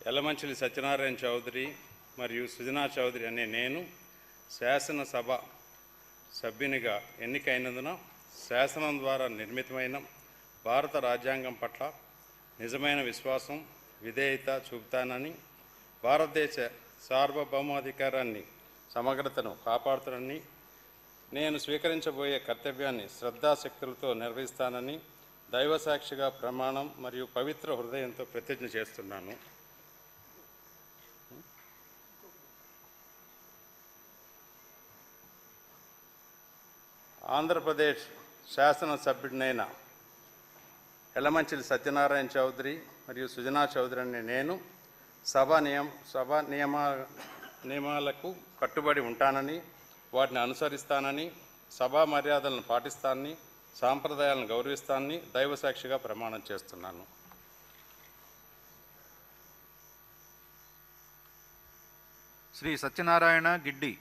యలమంచిలి సత్యనారాయణ చౌదరి మరియు సుజనా చౌదరి అనే నేను శాసనసభ సభ్యునిగా ఎన్నికైనందున శాసనం ద్వారా నిర్మితమైన భారత రాజ్యాంగం పట్ల నిజమైన విశ్వాసం, విధేయత చూపుతానని, భారతదేశ సార్వభౌమాధికారాన్ని, సమగ్రతను కాపాడుతానని, నేను స్వీకరించబోయే కర్తవ్యాన్ని శ్రద్ధాశక్తులతో నిర్వహిస్తానని దైవసాక్షిగా ప్రమాణం మరియు పవిత్ర హృదయంతో ప్రతిజ్ఞ చేస్తున్నాను. ఆంధ్రప్రదేశ్ శాసనసభ్యుడినైన యలమంచిలి సత్యనారాయణ చౌదరి మరియు సుజనా చౌదరి అనే నేను సభ నియమాలకు కట్టుబడి ఉంటానని, వాటిని అనుసరిస్తానని, సభా మర్యాదలను పాటిస్తానని, సాంప్రదాయాలను గౌరవిస్తానని దైవసాక్షిగా ప్రమాణం చేస్తున్నాను. శ్రీ సత్యనారాయణ గిడ్డి.